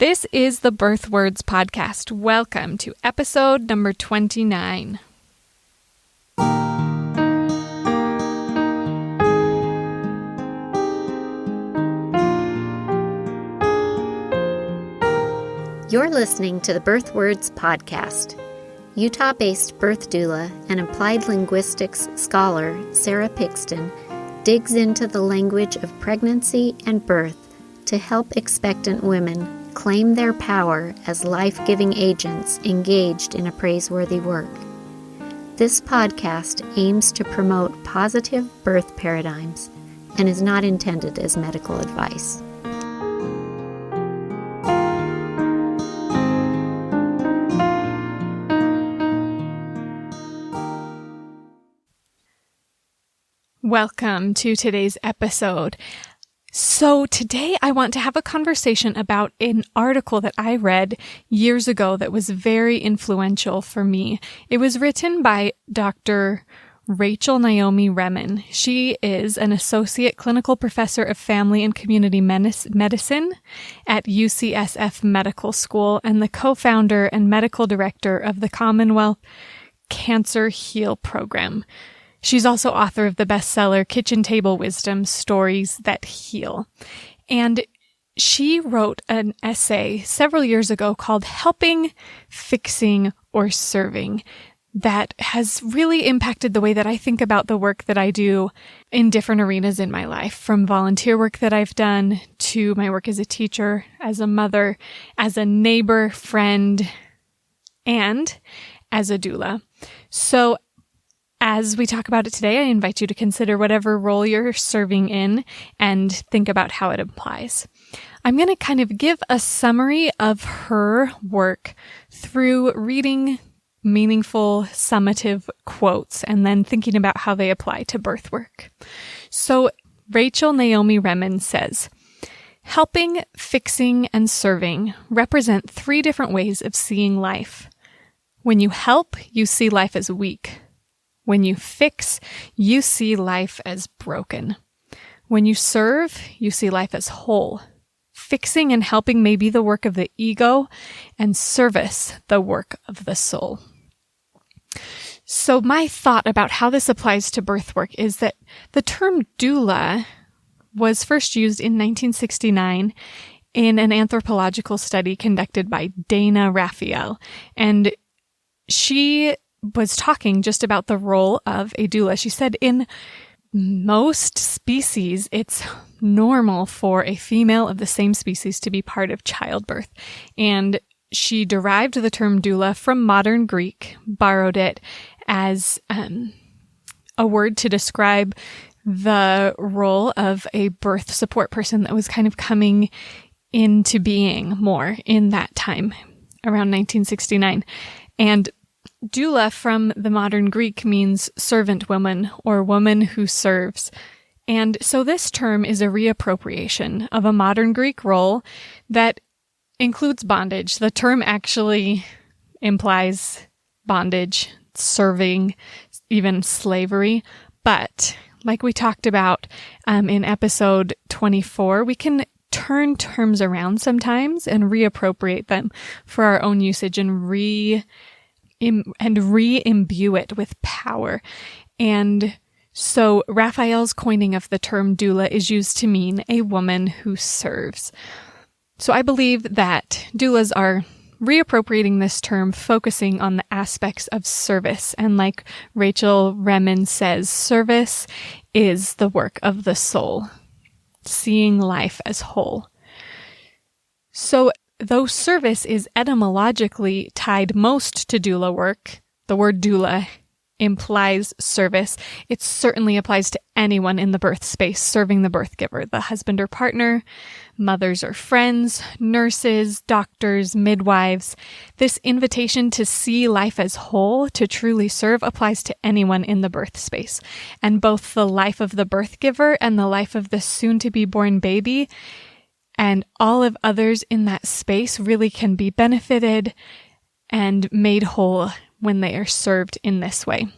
This is the Birth Words Podcast. Welcome to episode number 29. You're listening to the Birth Words Podcast. Utah-based birth doula and applied linguistics scholar Sarah Pixton digs into the language of pregnancy and birth to help expectant women claim their power as life-giving agents engaged in a praiseworthy work. This podcast aims to promote positive birth paradigms and is not intended as medical advice. Welcome to today's episode. So today I want to have a conversation about an article that I read years ago that was very influential for me. It was written by Dr. Rachel Naomi Remen. She is an associate clinical professor of family and community medicine at UCSF Medical School and the co-founder and medical director of the Commonwealth Cancer Heal program. She's also author of the bestseller Kitchen Table Wisdom: Stories That Heal. And she wrote an essay several years ago called Helping, Fixing, or Serving that has really impacted the way that I think about the work that I do in different arenas in my life, from volunteer work that I've done to my work as a teacher, as a mother, as a neighbor, friend, and as a doula. So as we talk about it today, I invite you to consider whatever role you're serving in and think about how it applies. I'm going to kind of give a summary of her work through reading meaningful, summative quotes and then thinking about how they apply to birth work. So Rachel Naomi Remen says, "Helping, fixing, and serving represent three different ways of seeing life. When you help, you see life as weak. When you fix, you see life as broken. When you serve, you see life as whole. Fixing and helping may be the work of the ego, and service the work of the soul." So my thought about how this applies to birth work is that the term doula was first used in 1969 in an anthropological study conducted by Dana Raphael, and she was talking just about the role of a doula. She said in most species, it's normal for a female of the same species to be part of childbirth. And she derived the term doula from modern Greek, borrowed it as a word to describe the role of a birth support person that was kind of coming into being more in that time, around 1969. And doula from the modern Greek means servant woman or woman who serves. And so this term is a reappropriation of a modern Greek role that includes bondage. The term actually implies bondage, serving, even slavery. But like we talked about in episode 24, we can turn terms around sometimes and reappropriate them for our own usage and re-imbue it with power. And so Raphael's coining of the term doula is used to mean a woman who serves. So I believe that doulas are reappropriating this term, focusing on the aspects of service. And like Rachel Remen says, service is the work of the soul, seeing life as whole. So though service is etymologically tied most to doula work, the word doula implies service. It certainly applies to anyone in the birth space serving the birth giver, the husband or partner, mothers or friends, nurses, doctors, midwives. This invitation to see life as whole, to truly serve, applies to anyone in the birth space. And both the life of the birth giver and the life of the soon-to-be-born baby and all of others in that space really can be benefited and made whole when they are served in this way.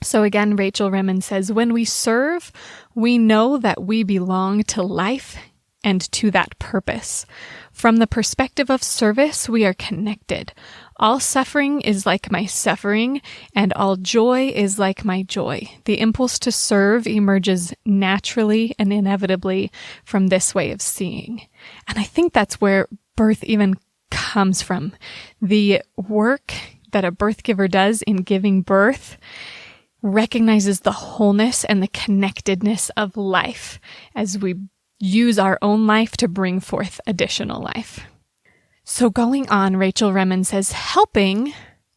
So again, Rachel Remen says, "When we serve, we know that we belong to life and to that purpose. From the perspective of service, we are connected. All suffering is like my suffering, and all joy is like my joy. The impulse to serve emerges naturally and inevitably from this way of seeing. And I think that's where birth even comes from. The work that a birth giver does in giving birth recognizes the wholeness and the connectedness of life as we use our own life to bring forth additional life. So going on, Rachel Remen says, helping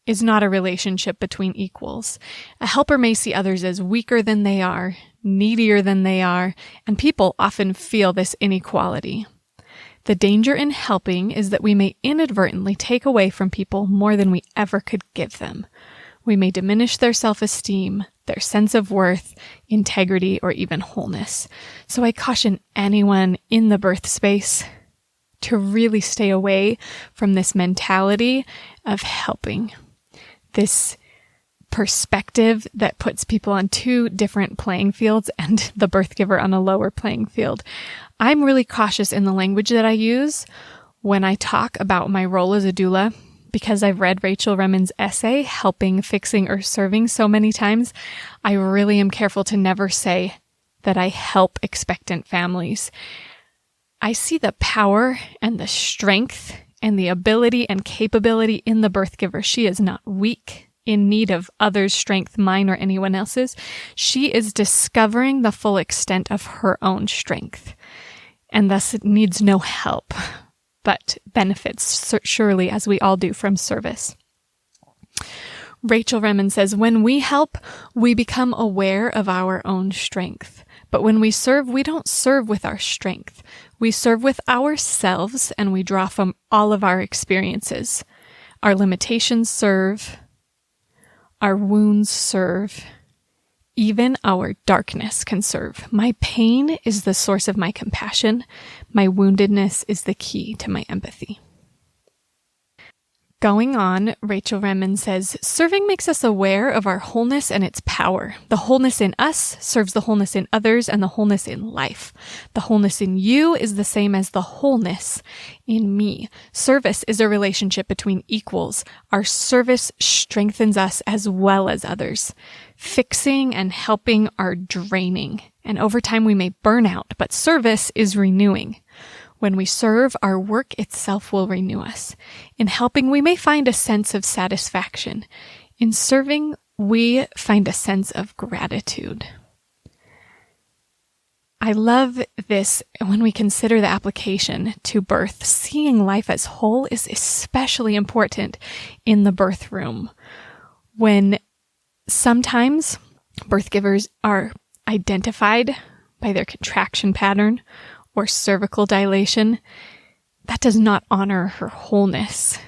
is not a relationship between equals. A helper may see others as weaker than they are, needier than they are, and people often feel this inequality. The danger in helping is that we may inadvertently take away from people more than we ever could give them. We may diminish their self-esteem, their sense of worth, integrity, or even wholeness. So I caution anyone in the birth space to really stay away from this mentality of helping. This perspective that puts people on two different playing fields and the birth giver on a lower playing field. I'm really cautious in the language that I use when I talk about my role as a doula. Because I've read Rachel Remen's essay, Helping, Fixing, or Serving, so many times, I really am careful to never say that I help expectant families. I see the power and the strength and the ability and capability in the birth giver. She is not weak, in need of others' strength, mine or anyone else's. She is discovering the full extent of her own strength, and thus needs no help, but benefits surely, as we all do, from service. Rachel Remen says, when we help, we become aware of our own strength. But when we serve, we don't serve with our strength. We serve with ourselves, and we draw from all of our experiences. Our limitations serve. Our wounds serve. Even our darkness can serve. My pain is the source of my compassion. My woundedness is the key to my empathy. Going on, Rachel Remen says, serving makes us aware of our wholeness and its power. The wholeness in us serves the wholeness in others and the wholeness in life. The wholeness in you is the same as the wholeness in me. Service is a relationship between equals. Our service strengthens us as well as others. Fixing and helping are draining, and over time we may burn out, but service is renewing. When we serve, our work itself will renew us. In helping, we may find a sense of satisfaction. In serving, we find a sense of gratitude. I love this when we consider the application to birth. Seeing life as whole is especially important in the birth room. When sometimes birth givers are identified by their contraction pattern or cervical dilation, that does not honor her wholeness.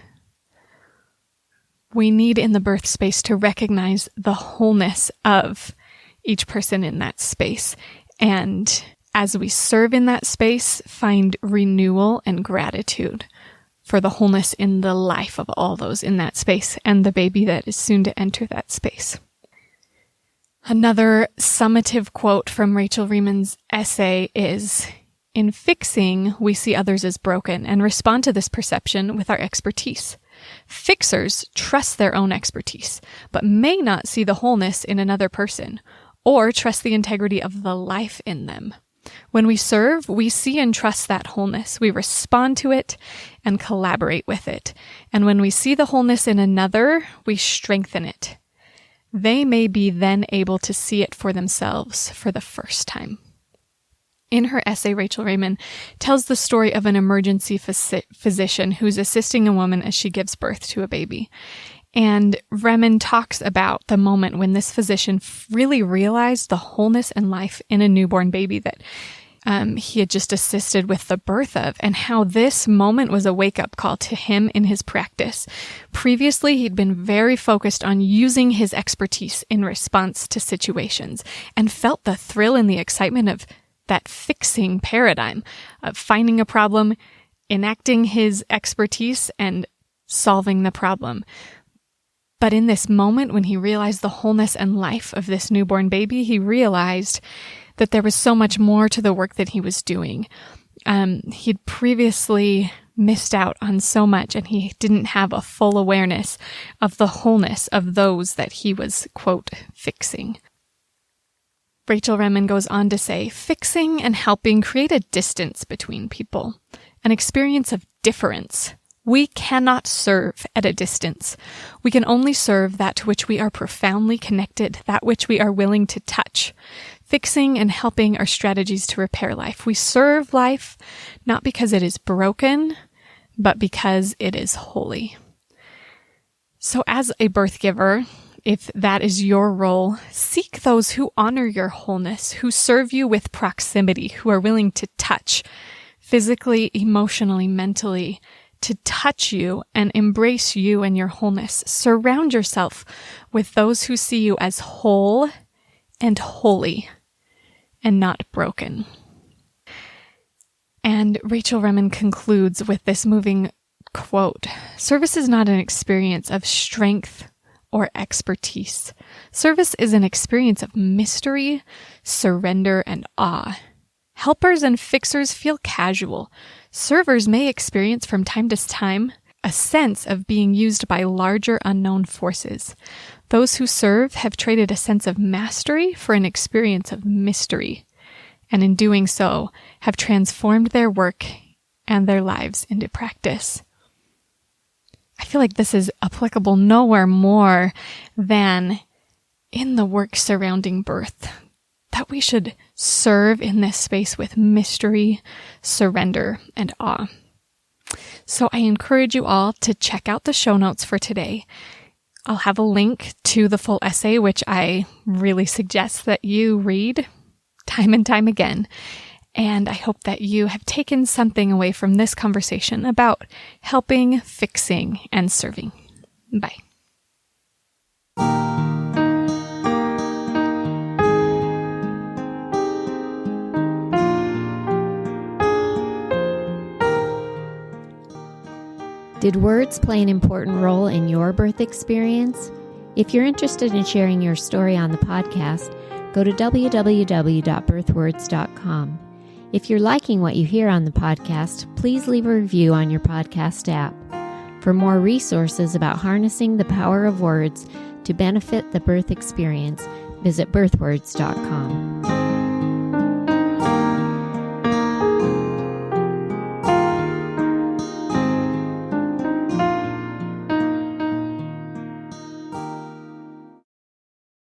We need in the birth space to recognize the wholeness of each person in that space. And as we serve in that space, find renewal and gratitude for the wholeness in the life of all those in that space and the baby that is soon to enter that space. Another summative quote from Rachel Remen's essay is, in fixing, we see others as broken and respond to this perception with our expertise. Fixers trust their own expertise, but may not see the wholeness in another person or trust the integrity of the life in them. When we serve, we see and trust that wholeness. We respond to it and collaborate with it. And when we see the wholeness in another, we strengthen it. They may be then able to see it for themselves for the first time. In her essay, Rachel Remen tells the story of an emergency physician who's assisting a woman as she gives birth to a baby. And Remen talks about the moment when this physician really realized the wholeness and life in a newborn baby that he had just assisted with the birth of, and how this moment was a wake-up call to him in his practice. Previously, he'd been very focused on using his expertise in response to situations and felt the thrill and the excitement of that fixing paradigm of finding a problem, enacting his expertise, and solving the problem. But in this moment, when he realized the wholeness and life of this newborn baby, he realized that there was so much more to the work that he was doing. He'd previously missed out on so much, and he didn't have a full awareness of the wholeness of those that he was, quote, fixing. Rachel Remen goes on to say, fixing and helping create a distance between people, an experience of difference. We cannot serve at a distance. We can only serve that to which we are profoundly connected, that which we are willing to touch. Fixing and helping are strategies to repair life. We serve life not because it is broken, but because it is holy. So as a birth giver, if that is your role, seek those who honor your wholeness, who serve you with proximity, who are willing to touch physically, emotionally, mentally, to touch you and embrace you and your wholeness. Surround yourself with those who see you as whole and holy and not broken. And Rachel Remen concludes with this moving quote, service is not an experience of strength or expertise. Service is an experience of mystery, surrender, and awe. Helpers and fixers feel casual. Servers may experience from time to time a sense of being used by larger unknown forces. Those who serve have traded a sense of mastery for an experience of mystery, and in doing so have transformed their work and their lives into practice. I feel like this is applicable nowhere more than in the work surrounding birth, that we should serve in this space with mystery, surrender, and awe. So I encourage you all to check out the show notes for today. I'll have a link to the full essay, which I really suggest that you read time and time again. And I hope that you have taken something away from this conversation about helping, fixing, and serving. Bye. Did words play an important role in your birth experience? If you're interested in sharing your story on the podcast, go to www.birthwords.com. If you're liking what you hear on the podcast, please leave a review on your podcast app. For more resources about harnessing the power of words to benefit the birth experience, visit birthwords.com.